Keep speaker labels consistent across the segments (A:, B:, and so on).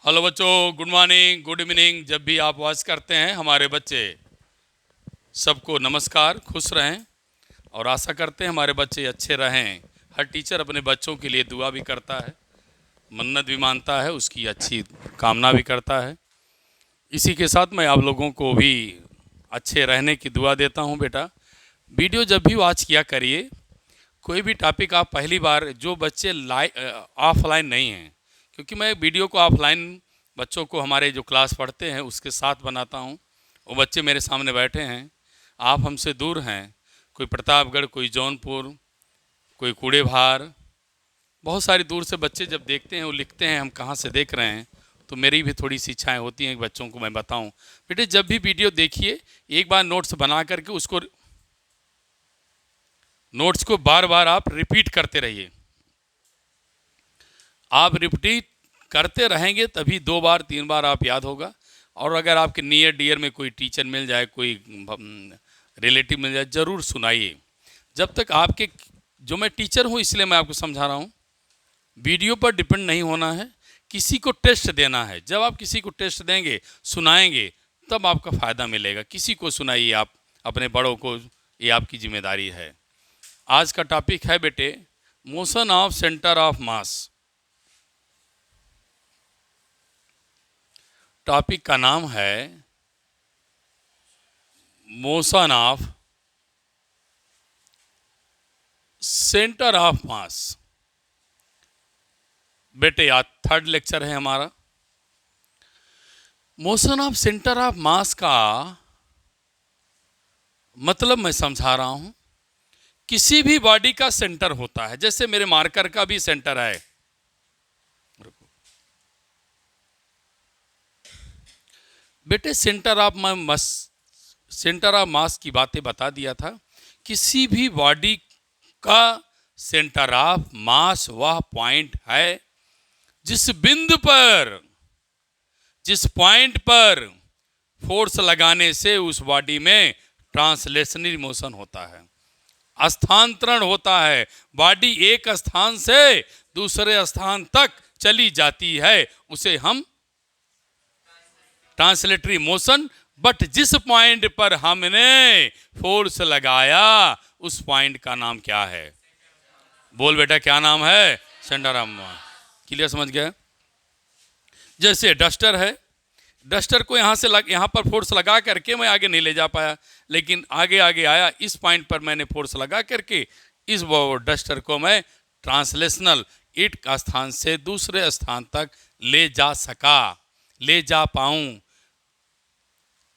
A: Hello बच्चों, good morning, good evening. जब भी आप वॉच करते हैं हमारे बच्चे, सबको नमस्कार, खुश रहें और आशा करते हैं हमारे बच्चे अच्छे रहें। हर टीचर अपने बच्चों के लिए दुआ भी करता है, मन्नत भी मानता है, उसकी अच्छी कामना भी करता है। इसी के साथ मैं आप लोगों को भी अच्छे रहने की दुआ देता हूं। बेटा, वीडियो जब भी वॉच किया करिए, कोई भी टॉपिक आप पहली बार, जो बच्चे ऑफलाइन नहीं हैं, क्योंकि मैं वीडियो को ऑफलाइन बच्चों को हमारे जो क्लास पढ़ते हैं उसके साथ बनाता हूं। वो बच्चे मेरे सामने बैठे हैं, आप हमसे दूर हैं, कोई प्रतापगढ़, कोई जौनपुर, कोई कूड़ेभार, बहुत सारी दूर से बच्चे जब देखते हैं वो लिखते हैं हम कहाँ से देख रहे हैं, तो मेरी भी थोड़ी सी इच्छाएँ होती हैं कि बच्चों को मैं बताऊँ। बेटे, जब भी वीडियो देखिए एक बार नोट्स बना करके उसको, नोट्स को बार बार आप रिपीट करते रहिए। आप रिपीट करते रहेंगे तभी 2 बार 3 बार आप याद होगा। और अगर आपके नियर डियर में कोई टीचर मिल जाए, कोई रिलेटिव मिल जाए, ज़रूर सुनाइए। जब तक आपके, जो मैं टीचर हूँ इसलिए मैं आपको समझा रहा हूँ, वीडियो पर डिपेंड नहीं होना है, किसी को टेस्ट देना है। जब आप किसी को टेस्ट देंगे, सुनाएंगे, तब आपका फ़ायदा मिलेगा। किसी को सुनाइए आप, अपने बड़ों को, ये आपकी जिम्मेदारी है। आज का टॉपिक है बेटे, motion of centre of mass. Topic का नाम है मोशन ऑफ सेंटर ऑफ मास। बेटे, आज 3rd लेक्चर है हमारा। Motion of centre of mass का मतलब मैं समझा रहा हूं। किसी भी बॉडी का सेंटर होता है, जैसे मेरे मार्कर का भी सेंटर है। बेटे, सेंटर ऑफ मास की बातें बता दिया था। किसी भी बॉडी का सेंटर ऑफ मास वह पॉइंट है जिस बिंदु पर, जिस पॉइंट पर फोर्स लगाने से उस बॉडी में ट्रांसलेशनल मोशन होता है, स्थानांतरण होता है। बॉडी एक स्थान से दूसरे स्थान तक चली जाती है, उसे हम ट्रांसलेटरी मोशन। बट जिस पॉइंट पर हमने फोर्स लगाया, उस पॉइंट का नाम क्या है? बोल बेटा, क्या नाम है? Centre of mass. क्लियर, समझ गया? जैसे डस्टर है, डस्टर को यहाँ से यहाँ पर फोर्स लगा करके मैं आगे नहीं ले जा पाया, लेकिन आगे आगे आया, इस पॉइंट पर मैंने फोर्स लगा करके इस डस्टर को मैं ट्रांसलेशनल, एक स्थान से दूसरे स्थान तक ले जा सका, ले जा पाऊं,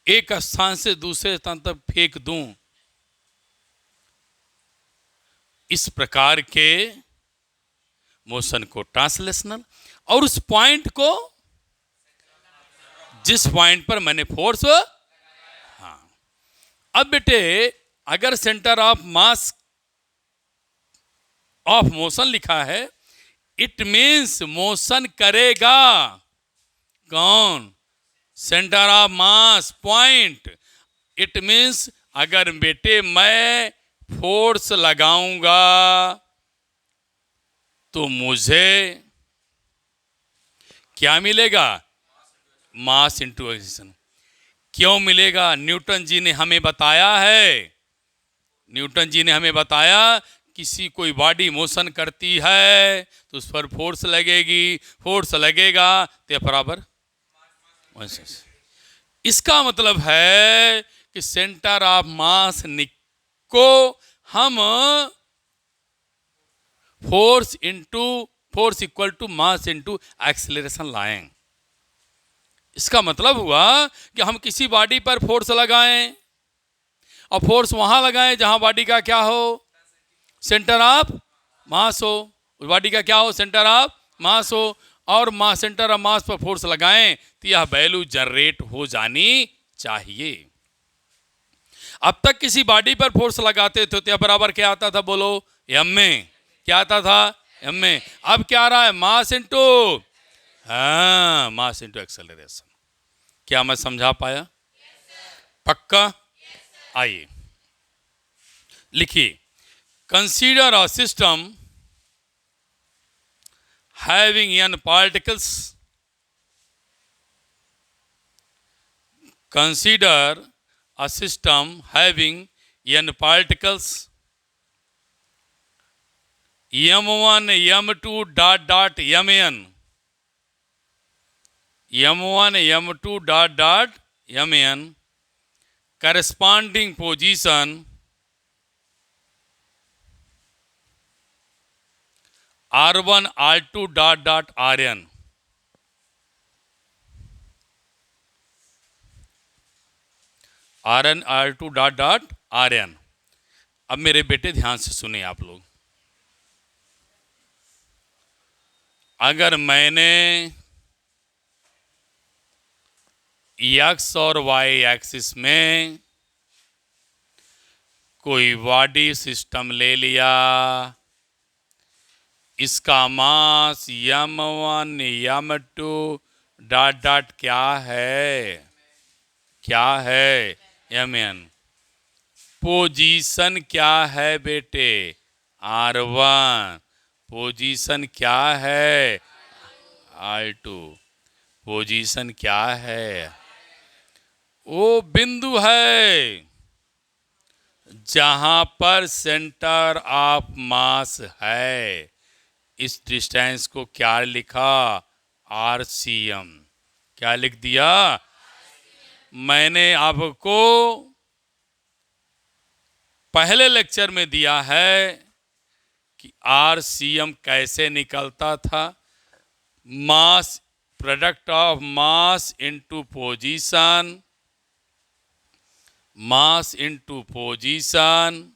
A: एक स्थान से दूसरे स्थान तक फेंक दूं। इस प्रकार के मोशन को ट्रांसलेशनल, और उस पॉइंट को, जिस पॉइंट पर मैंने फोर्स, हाँ। अब बेटे, अगर centre of mass of motion लिखा है, इट मीन्स मोशन करेगा कौन? Centre of mass point. It means अगर बेटे मैं फोर्स लगाऊंगा तो मुझे क्या मिलेगा? Mass into acceleration. क्यों मिलेगा? न्यूटन जी ने हमें बताया है, न्यूटन जी ने हमें बताया, किसी कोई बॉडी मोशन करती है तो उस पर फोर्स लगेगी, फोर्स लगेगा तो बराबर। इसका मतलब है कि सेंटर ऑफ मास को हम force equal to mass into acceleration लाएं। इसका मतलब हुआ कि हम किसी बॉडी पर फोर्स लगाएं, और फोर्स वहां लगाएं जहां बॉडी का क्या हो? सेंटर ऑफ मास हो। उस बॉडी का क्या हो? सेंटर ऑफ मास हो। और सेंटर ऑफ मास पर फोर्स लगाएं तो यह वैल्यू जनरेट हो जानी चाहिए। अब तक किसी बॉडी पर फोर्स लगाते थे तो बराबर क्या आता था? बोलो, एम में। क्या आता था? एम में। अब क्या आ रहा है? मास इंटू, हाँ, मास इंटू एक्सेलरेशन। क्या मैं समझा पाया? पक्का? आइए लिखिए, consider a system having n particles consider a system having n particles, m1 m2 dot dot mn, m1 m2 dot dot mn, corresponding position r1 r2 dot dot rn. rn r2 dot dot rn. अब मेरे बेटे ध्यान से सुने आप लोग। अगर मैंने x और y एक्सिस में कोई बॉडी सिस्टम ले लिया, इसका मास m1 m2 डॉट डॉट क्या है, क्या है mn। पोजीशन क्या है बेटे, r1। पोजीशन क्या है, r2। पोजीशन क्या है, वो बिंदु है जहां पर सेंटर ऑफ मास है। इस डिस्टेंस को क्या लिखा, RCM। क्या लिख दिया, मैंने आपको पहले लेक्चर में दिया है कि RCM कैसे निकलता था। Mass, product of mass into position, mass into position,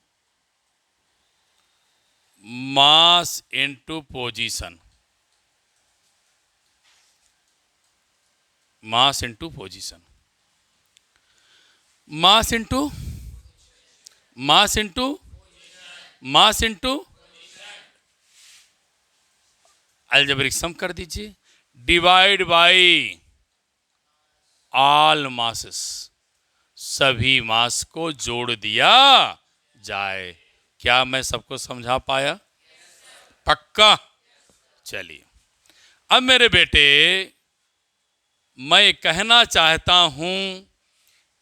A: mass into position, mass into position, mass into, mass into, mass into algebraic sum कर दीजिए, डिवाइड बाई ऑल मासेस। सभी मास को जोड़ दिया जाए। क्या मैं सबको समझा पाया, पक्का? चलिए, अब मेरे बेटे मैं कहना चाहता हूं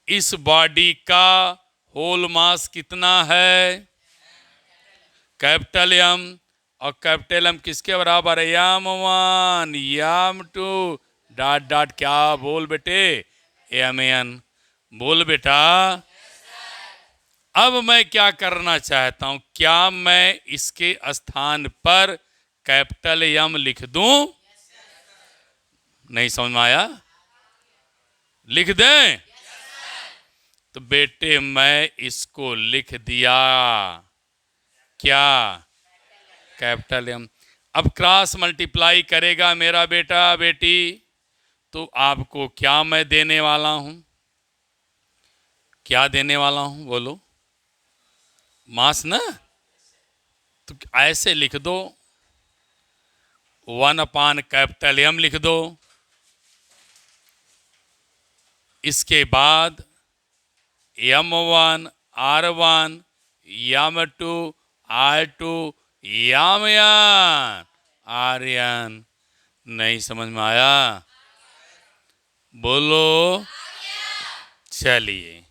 A: इस बॉडी का होल मास कितना है, कैपिटल एम। और कैपिटल एम किसके बराबर है, m1 m2 डॉट डॉट क्या, बोल बेटे, mn। बोल बेटा। अब मैं क्या करना चाहता हूं, क्या मैं इसके स्थान पर कैपिटल एम लिख दूं? नहीं समझ में आया, लिख दें? तो बेटे मैं इसको लिख दिया, क्या, कैपिटल एम। अब क्रॉस मल्टीप्लाई करेगा मेरा बेटा बेटी, तो आपको क्या मैं देने वाला हूं, क्या देने वाला हूं, बोलो, मास ना। तो ऐसे लिख दो, 1 अपान कैपिटल एम लिख दो। इसके बाद m1 r1 m2 r2 mn rn। नहीं समझ में आया, बोलो। चलिए,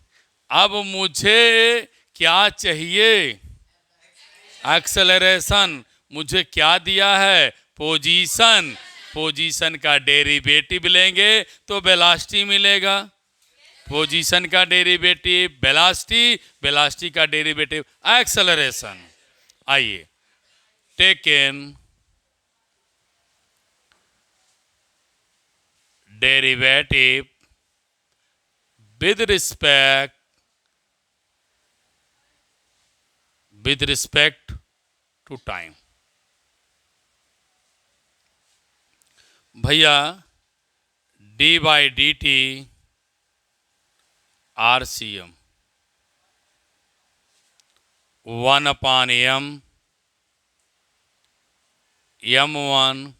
A: अब मुझे क्या चाहिए, एक्सेलरेशन। मुझे क्या दिया है, पोजीशन। पोजीशन का डेरिवेटिव लेंगे तो वेलोसिटी मिलेगा। पोजीशन का डेरिवेटिव वेलोसिटी, वेलोसिटी का डेरिवेटिव एक्सेलरेशन। आइए, taken derivative with respect to time। भैया d by D T RCM 1 upon m m1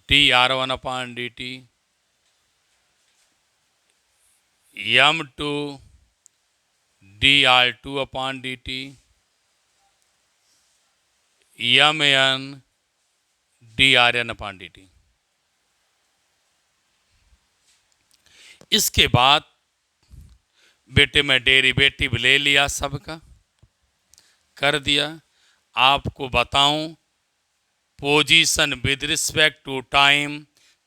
A: dr1 upon dt m2 dr2 upon dt mn drn upon dt। इसके बाद बेटे मैं derivative ले लिया सबका, कर दिया। आपको बताऊं, position with respect to time,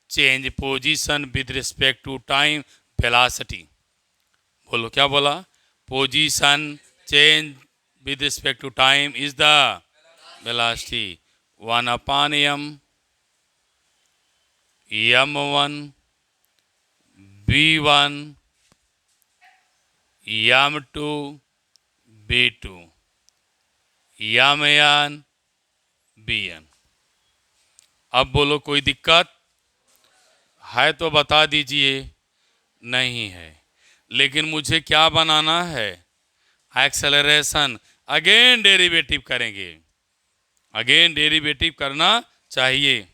A: change position with respect to time, velocity. बोलो क्या बोला? Position change with respect to time is the velocity. 1/m, m1, v1, m2, v2, mn, bn। अब बोलो कोई दिक्कत है तो बता दीजिए। नहीं है। लेकिन मुझे क्या बनाना है? एक्सेलरेशन। अगेन डेरिवेटिव करेंगे, अगेन डेरिवेटिव करना चाहिए।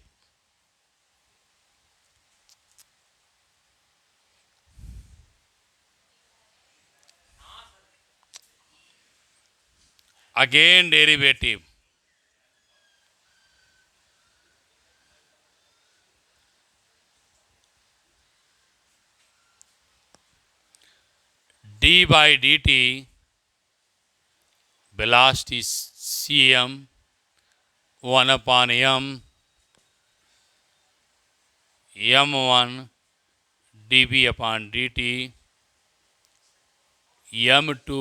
A: Again derivative. d by dt, velocity cm, 1/m, m1 dv upon dt, m2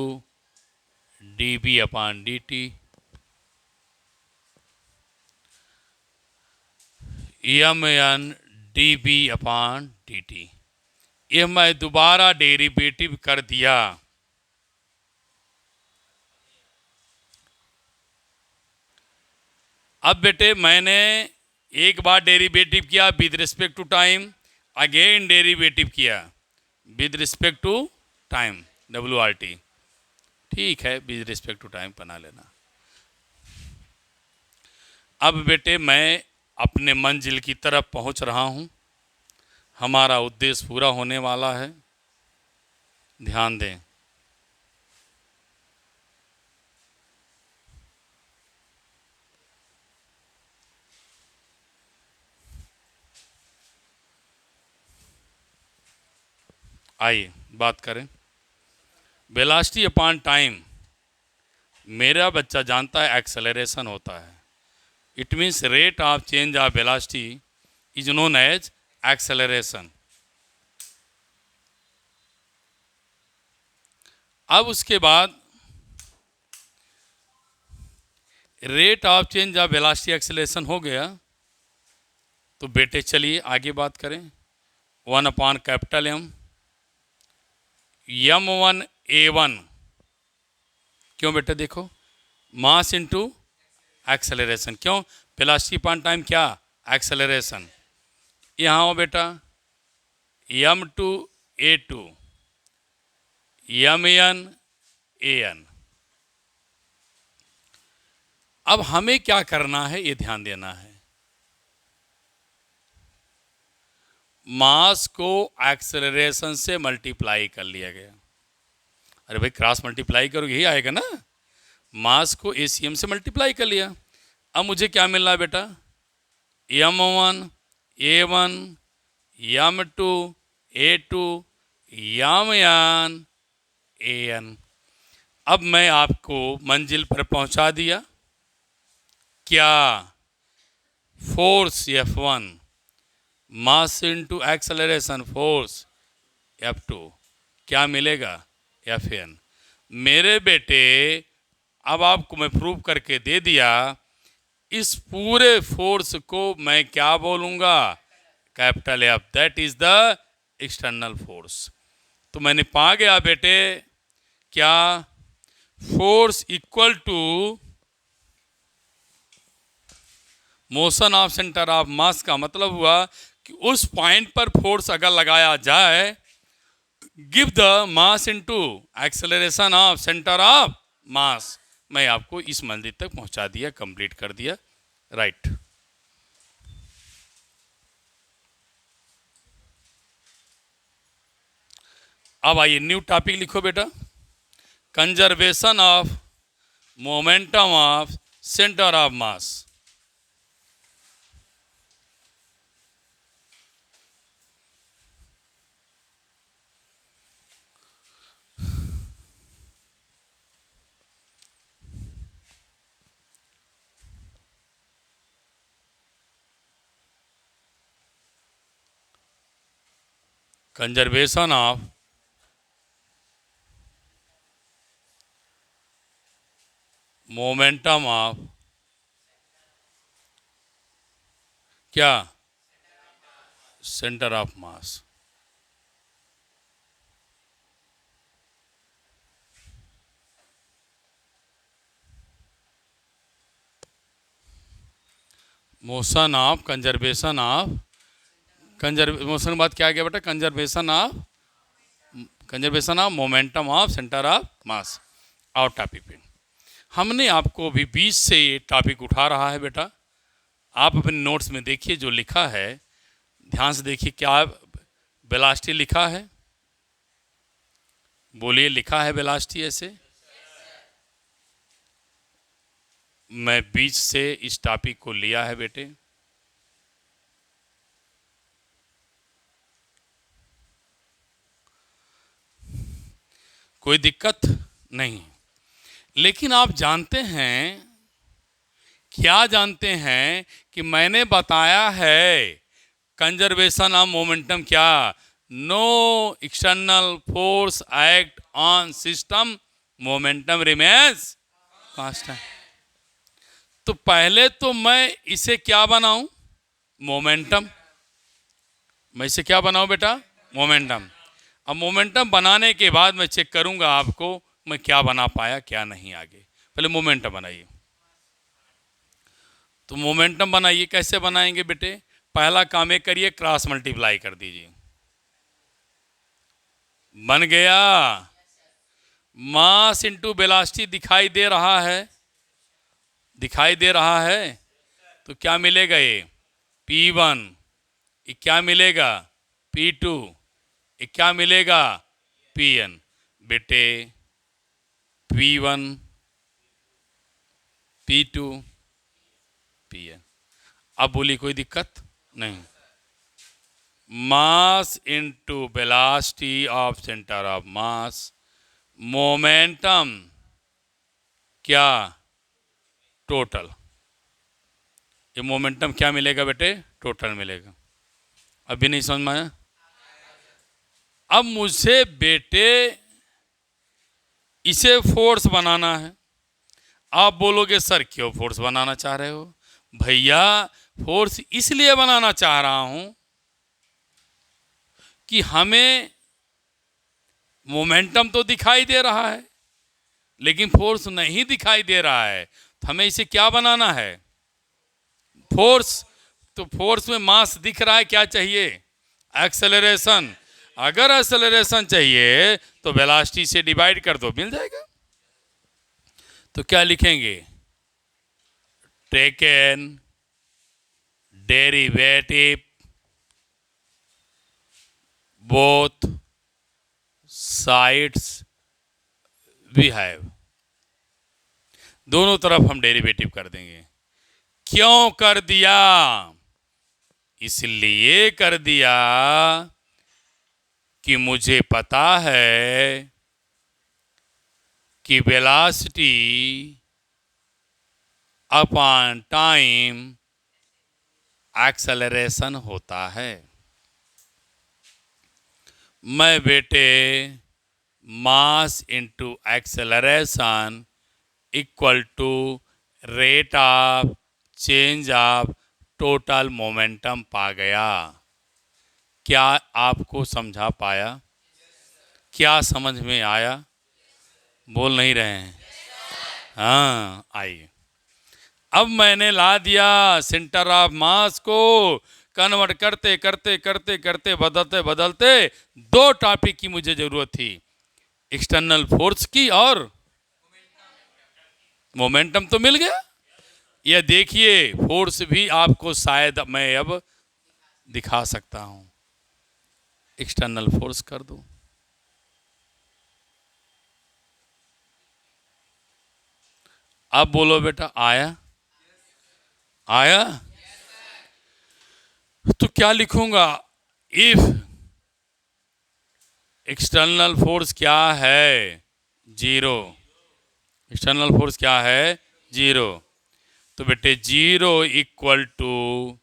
A: dv upon dt, mn dv upon dt। ये मैं दोबारा डेरिवेटिव कर दिया। अब बेटे मैंने एक बार डेरिवेटिव किया with respect to time, again derivative किया with respect to time, WRT। ठीक है, विद रिस्पेक्ट टू टाइम बना लेना। अब बेटे मैं अपने मंजिल की तरफ पहुंच रहा हूं, हमारा उद्देश्य पूरा होने वाला है। ध्यान दें। आइए बात करें। वेलोसिटी अपॉन टाइम, मेरा बच्चा जानता है एक्सेलरेशन होता है। It means rate of change of velocity is known as acceleration. अब उसके बाद rate of change of velocity acceleration हो गया, तो बेटे चलिए आगे बात करें। 1/M, m1 a1। क्यों बेटे? देखो, मास इंटू एक्सेलरेशन। क्यों? वेलोसिटी अपॉन टाइम क्या? एक्सेलरेशन। यहाँ हो बेटा, m2 a2, mn an। अब हमें क्या करना है ये ध्यान देना है। मास को एक्सेलरेशन से मल्टीप्लाई कर लिया गया। अरे भाई क्रॉस मल्टीप्लाई करो यही आएगा ना। मास को ACM से मल्टीप्लाई कर लिया। अब मुझे क्या मिल रहा है बेटा? m1 a1, m2 a2, mn an। अब मैं आपको मंजिल पर पहुंचा दिया। क्या? फोर्स F1, मास इंटू एक्सेलरेशन फोर्स F2, क्या मिलेगा? Fn। मेरे बेटे अब आपको मैं प्रूव करके दे दिया। इस पूरे फोर्स को मैं क्या बोलूँगा? Capital F, that is the external force. तो मैंने पा गया बेटे क्या? Force equal to motion of centre of mass. का मतलब हुआ कि उस पॉइंट पर फोर्स अगर लगाया जाए, give the mass into acceleration of centre of मास। मैं आपको इस मंजिल तक पहुंचा दिया, कंप्लीट कर दिया। राइट। अब आइए न्यू टॉपिक लिखो बेटा। Conservation of momentum of centre of mass. Conservation of momentum of क्या centre of mass. Motion of conservation of motion के बाद क्या आ गया बेटा? Conservation of momentum of centre of mass. और टॉपिक पे हमने आपको अभी बीच से ये टॉपिक उठा रहा है बेटा। आप अपने नोट्स में देखिए जो लिखा है, ध्यान से देखिए। क्या वेलोसिटी लिखा है? बोलिए, लिखा है वेलोसिटी ऐसे? मैं बीच से इस टॉपिक को लिया है बेटे। कोई दिक्कत नहीं। लेकिन आप जानते हैं, क्या जानते हैं कि मैंने बताया है कंजर्वेशन ऑफ मोमेंटम क्या? No external force act on system, momentum remains constant. तो पहले तो मैं इसे क्या बनाऊं? मोमेंटम। मैं इसे क्या बनाऊं बेटा? मोमेंटम। अब मोमेंटम बनाने के बाद मैं चेक करूंगा आपको मैं क्या बना पाया क्या नहीं आगे। पहले मोमेंटम बनाइए। तो मोमेंटम बनाइए। कैसे बनाएंगे बेटे? पहला काम ये करिए, क्रॉस मल्टीप्लाई कर दीजिए। बन गया। मास इंटू वेलोसिटी दिखाई दे रहा है? दिखाई दे रहा है। तो क्या मिलेगा? ये P1। ये क्या मिलेगा? P2। ये क्या मिलेगा? Pn। बेटे P1 P2 Pn। अब बोली कोई दिक्कत नहीं। Mass into velocity of centre of mass, momentum क्या? टोटल। ये मोमेंटम क्या मिलेगा बेटे? टोटल मिलेगा। अभी नहीं समझ में आया? अब मुझे बेटे इसे फोर्स बनाना है। आप बोलोगे सर क्यों फोर्स बनाना चाह रहे हो? भैया फोर्स इसलिए बनाना चाह रहा हूं कि हमें मोमेंटम तो दिखाई दे रहा है लेकिन फोर्स नहीं दिखाई दे रहा है। तो हमें इसे क्या बनाना है? फोर्स। तो फोर्स में मास दिख रहा है, क्या चाहिए? एक्सेलरेशन। अगर एक्सेलरेशन चाहिए तो वेलोसिटी से डिवाइड कर दो, मिल जाएगा। तो क्या लिखेंगे? Taken derivative both sides we have. दोनों तरफ हम डेरिवेटिव कर देंगे। क्यों कर दिया? इसलिए कर दिया कि मुझे पता है कि वेलोसिटी अपॉन टाइम एक्सेलरेशन होता है। मैं बेटे mass into acceleration equal to rate of change of total momentum पा गया। क्या आपको समझा पाया? क्या समझ में आया? बोल नहीं रहे हैं? हाँ, आइए। अब मैंने ला दिया सेंटर ऑफ मास को कन्वर्ट करते करते करते करते बदलते बदलते दो टॉपिक की मुझे जरूरत थी, एक्सटर्नल फोर्स की और मोमेंटम। तो मिल गया। यह देखिए फोर्स भी आपको शायद मैं अब दिखा सकता हूं। एक्सटर्नल फोर्स कर दो। अब बोलो बेटा, आया? आया? तो क्या लिखूंगा? इफ एक्सटर्नल फोर्स क्या है? जीरो। एक्सटर्नल फोर्स क्या है? जीरो। तो बेटे zero equal to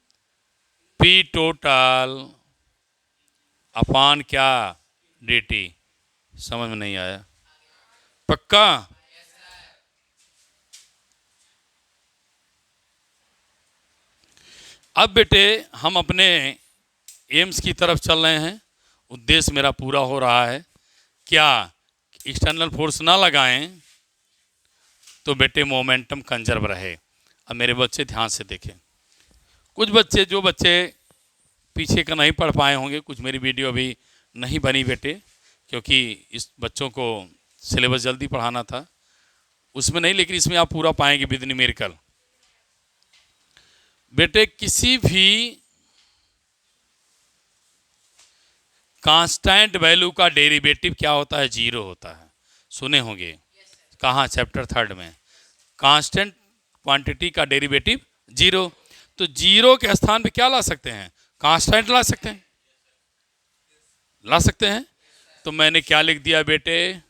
A: P total upon क्या dt। समझ में नहीं आया? पक्का? अब बेटे हम अपने एम्स की तरफ चल रहे हैं। उद्देश्य मेरा पूरा हो रहा है। क्या एक्सटर्नल फोर्स ना लगाएं तो बेटे मोमेंटम कंजर्व रहे। अब मेरे बच्चे ध्यान से देखें। कुछ बच्चे, जो बच्चे पीछे का नहीं पढ़ पाए होंगे, कुछ मेरी वीडियो अभी नहीं बनी बेटे, क्योंकि इस बच्चों को सिलेबस जल्दी पढ़ाना था, उसमें नहीं, लेकिन इसमें आप पूरा पाएंगे विद न्यूमेरिकल। बेटे किसी भी कांस्टेंट वैल्यू का डेरिवेटिव क्या होता है? जीरो होता है। सुने होंगे। कहाँ? चैप्टर 3 में। कांस्टेंट क्वांटिटी का डेरिवेटिव जीरो। तो जीरो के स्थान पे क्या ला सकते हैं? कांस्टेंट ला सकते हैं। ला सकते हैं। तो मैंने क्या लिख दिया बेटे?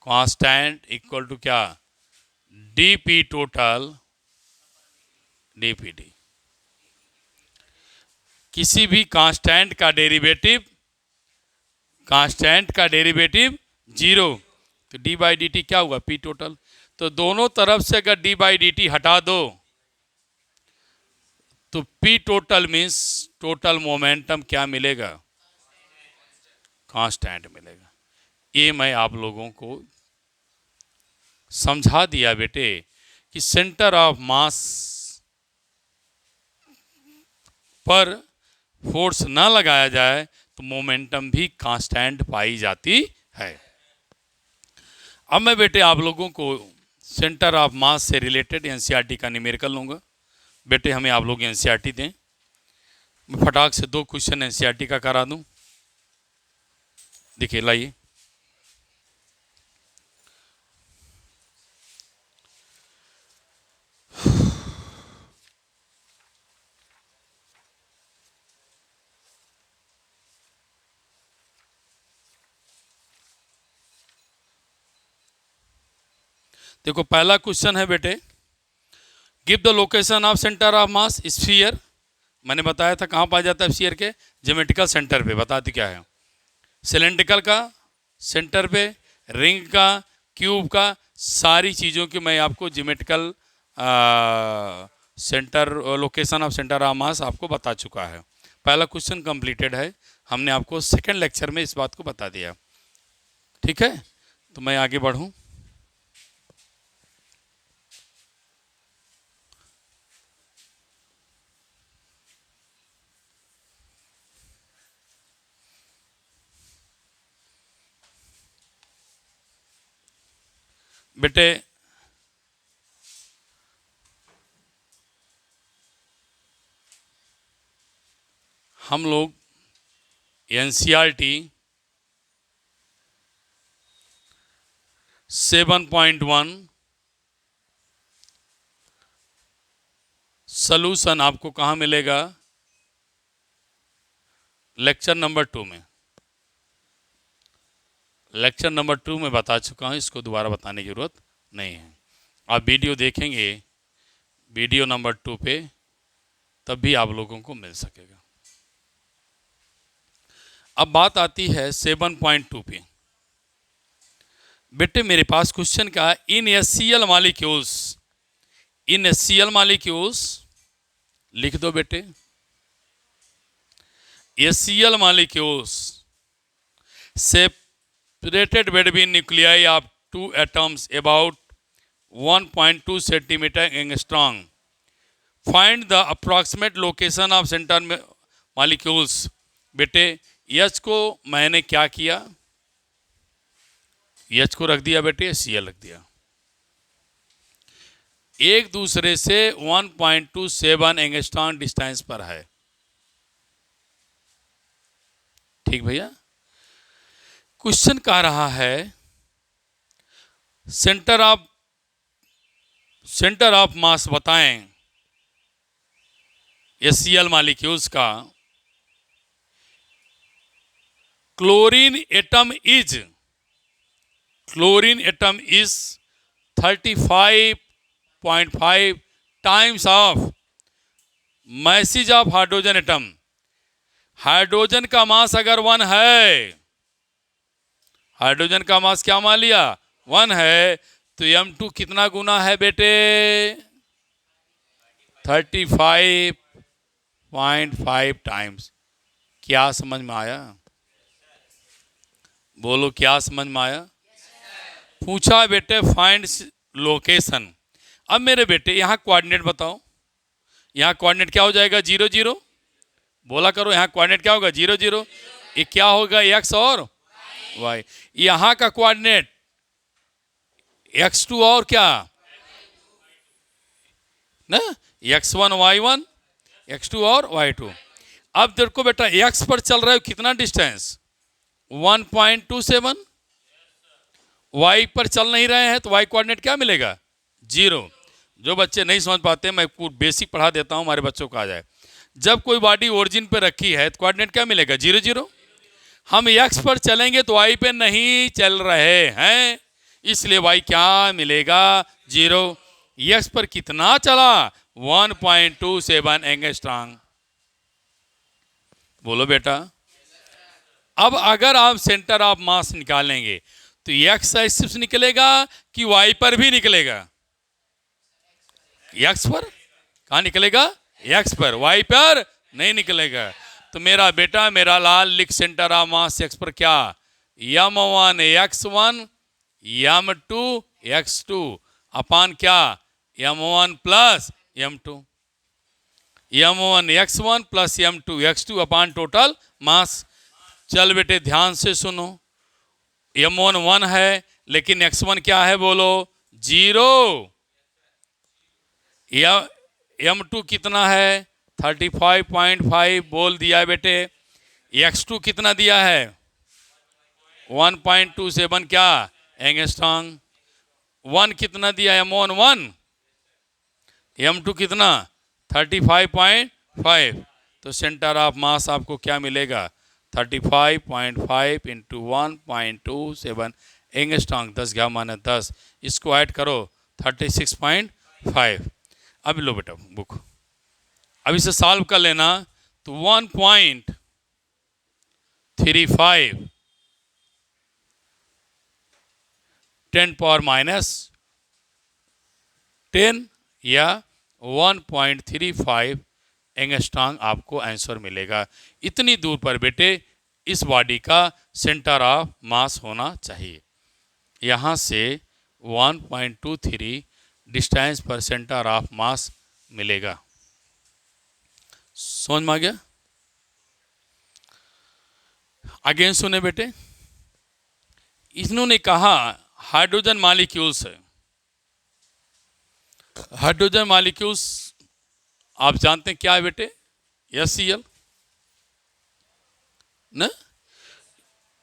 A: कांस्टेंट इक्वल टू क्या? DP total DPD. किसी भी कांस्टेंट का डेरिवेटिव जीरो। तो डी बाई डी टी क्या हुआ? P total. तो दोनों तरफ से अगर डी बाई डी टी हटा दो तो P total means total momentum क्या मिलेगा? कांस्टेंट मिलेगा। ये मैं आप लोगों को समझा दिया बेटे कि सेंटर ऑफ मास पर फोर्स ना लगाया जाए तो मोमेंटम भी कांस्टेंट पाई जाती है। अब मैं बेटे आप लोगों को सेंटर ऑफ मास से रिलेटेड एनसीईआरटी का न्यूमेरिकल लूँगा। बेटे हमें आप लोग एनसीईआरटी दें। मैं फटाक से 2 क्वेश्चन एनसीईआरटी का करा दूं। देखिए लाइए। देखो पहला क्वेश्चन है बेटे, give the location of centre of mass sphere. मैंने बताया था कहाँ पाया जाता है स्फीयर के? ज्योमेट्रिकल सेंटर पे। बताती क्या है? सिलेंड्रिकल का सेंटर पे, रिंग का, क्यूब का, सारी चीज़ों की मैं आपको geometrical centre, location of centre of मास आपको बता चुका है। पहला क्वेश्चन कंप्लीटेड है। हमने आपको सेकंड लेक्चर में इस बात को बता दिया। ठीक है, तो मैं आगे बढ़ूं। बेटे हम लोग एनसीईआरटी 7.1 सॉल्यूशन आपको कहाँ मिलेगा? लेक्चर नंबर 2 में। लेक्चर नंबर 2 में बता चुका हूँ, इसको दोबारा बताने की जरूरत नहीं है। आप वीडियो देखेंगे वीडियो नंबर 2 पे, तब भी आप लोगों को मिल सकेगा। अब बात आती है 7.2 पे। बेटे मेरे पास क्वेश्चन क्या है? इन एचसीएल मॉलिक्यूल्स लिख दो बेटे। HCL molecules separated between nuclei of 2 atoms about 1.2 centimeter angstrom. Find the approximate location of center molecules. बेटे H को मैंने क्या किया? H को रख दिया बेटे, Cl रख दिया। एक दूसरे से 1.27 एंगस्ट्रॉम डिस्टेंस पर है। ठीक भैया? क्वेश्चन कह रहा है सेंटर ऑफ मास बताएं एचसीएल मॉलिक्यूल्स का। Chlorine atom is 35.5 times of message of hydrogen atom. Hydrogen का मास अगर 1 है, हाइड्रोजन का मास क्या मान लिया 1 है, तो m2 कितना गुना है बेटे 35.5 टाइम्स। क्या समझ में आया? बोलो क्या समझ में आया? पूछा बेटे फाइंड लोकेशन। अब मेरे बेटे यहाँ कोऑर्डिनेट बताओ, यहाँ कोऑर्डिनेट क्या हो जाएगा 0 0, बोला करो यहाँ कोऑर्डिनेट क्या होगा 0 0, ये क्या होगा x और y। यहाँ का कोऑर्डिनेट x2 और क्या ना x1 y1, x2 और y2। अब देखो बेटा x पर चल रहा है कितना डिस्टेंस 1.27, y पर चल नहीं रहे हैं तो y कोऑर्डिनेट क्या मिलेगा 0। जो बच्चे नहीं समझ पाते मैं बेसिक पढ़ा देता हूं, हमारे बच्चों को आ जाए। जब कोई बॉडी ओरिजिन पे रखी है तो कोऑर्डिनेट क्या मिलेगा 0 0। हम x पर चलेंगे तो y पे नहीं चल रहे हैं, इसलिए y क्या मिलेगा 0। x पर कितना चला 1.27 एंगस्ट्रॉम। बोलो बेटा। अब अगर आप सेंटर ऑफ मास निकालेंगे तो x एक्सिस निकलेगा कि y पर भी निकलेगा? x पर। कहाँ निकलेगा x पर, y पर नहीं निकलेगा। तो मेरा बेटा मेरा लाल लिख सेंटर ऑफ मास x पर क्या m1 x1 m2 x2 अपान क्या m1 plus m2, m1 x1 plus m2 x2 अपान टोटल मास। चल बेटे ध्यान से सुनो, m1 1 है लेकिन x1 क्या है बोलो 0, m2 कितना है 35.5 बोल दिया बेटे, x2 कितना दिया है 1.27 क्या एंगस्ट्रॉम, 1 कितना दिया m1 1, m2 कितना 35.5, तो सेंटर ऑफ मास आपको क्या मिलेगा 35.5 इंटू 1.27 एंगस्ट्रॉम, 10 घा माने 10, इसको ऐड करो 36.5। अब लो बेटा बुक, अब इसे सॉल्व कर लेना तो 1.35 10⁻10 या 1.35 एंगस्ट्रॉम आपको आंसर मिलेगा। इतनी दूर पर बेटे इस बॉडी का सेंटर ऑफ मास होना चाहिए। यहाँ से 1.23 डिस्टेंस पर सेंटर ऑफ मास मिलेगा। समझ में आ गया? अगेन सुने बेटे, इन्होंने कहा हाइड्रोजन मॉलिक्यूल्स है। हाइड्रोजन मॉलिक्यूल्स आप जानते हैं क्या है बेटे HCl ना,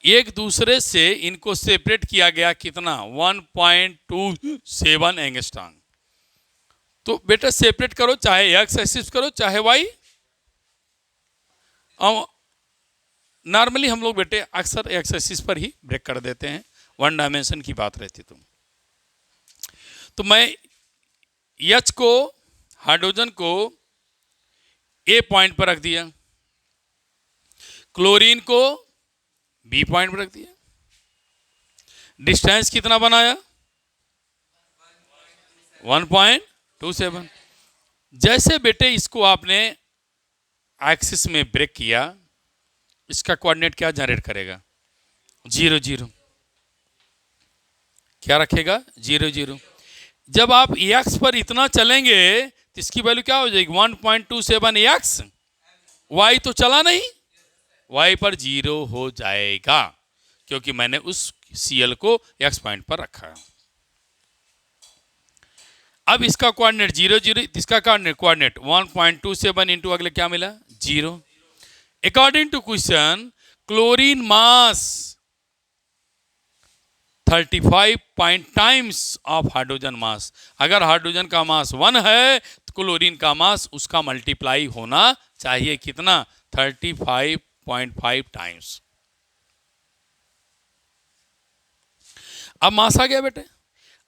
A: एक दूसरे से इनको सेपरेट किया गया कितना 1.27 एंगस्ट्रॉम। तो बेटा सेपरेट करो, चाहे x एक्सिस करो चाहे y। नॉर्मली हम लोग बेटे अक्सर x एक्सिस पर ही ब्रेक कर देते हैं, 1 डायमेंशन की बात रहती तो मैं H को हाइड्रोजन को A पॉइंट पर रख दिया, क्लोरीन को B पॉइंट पर रख दिया। डिस्टेंस कितना बनाया 1.27। जैसे बेटे इसको आपने एक्सिस में ब्रेक किया, इसका कोऑर्डिनेट क्या जनरेट करेगा 0 0, क्या रखेगा 0 0। जब आप x पर इतना चलेंगे तो इसकी वैल्यू क्या हो जाएगी 1.27 x, y तो चला नहीं, y पर 0 हो जाएगा क्योंकि मैंने उस Cl को x पॉइंट पर रखा है। अब इसका कोऑर्डिनेट 0 0, इसका कोऑर्डिनेट 1.27 इंटू अगले क्या मिला 0। According to question chlorine mass 35 times of hydrogen mass. अगर हाइड्रोजन का मास 1 है तो क्लोरीन का मास उसका मल्टीप्लाई होना चाहिए कितना 35.5 टाइम्स। अब मास आ गया बेटे।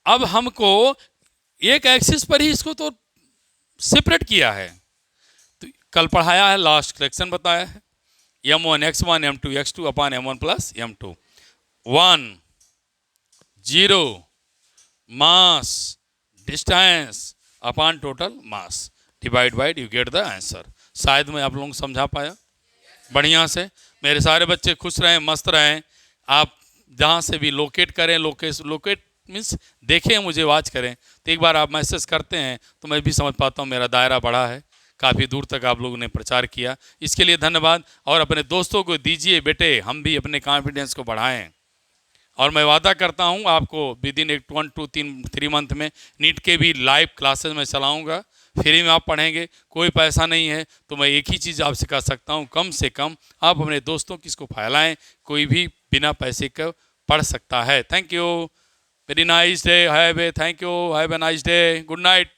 A: अब हमको एक एक्सिस पर ही इसको तो सेपरेट किया है, तो कल पढ़ाया है, लास्ट कलेक्शन बताया है। m1 x1 m2 x2 upon m1 plus m2. 1 0 mass distance upon total mass divide by you get the answer. शायद मैं आप लोगों को समझा पाया बढ़िया से। मेरे सारे बच्चे खुश रहें, मस्त रहें। आप जहाँ से भी लोकेट करें, लोकेट मीन्स देखें, मुझे वाच करें, तो एक बार आप मैसेज करते हैं तो मैं भी समझ पाता हूँ मेरा दायरा बड़ा है, काफ़ी दूर तक आप लोगों ने प्रचार किया, इसके लिए धन्यवाद। और अपने दोस्तों को दीजिए, बेटे हम भी अपने कॉन्फिडेंस को बढ़ाएं। और मैं वादा करता हूँ आपको विद इन 1 to 3 मंथ में नीट के भी लाइव क्लासेस में चलाऊँगा, फ्री में आप पढ़ेंगे, कोई पैसा नहीं है। तो मैं एक ही चीज़ आपसे कह सकता हूँ, कम से कम आप अपने दोस्तों की इसको फैलाएं, कोई भी बिना पैसे का पढ़ सकता है। Thank you, very nice day, have a, thank you, have a nice day, good night.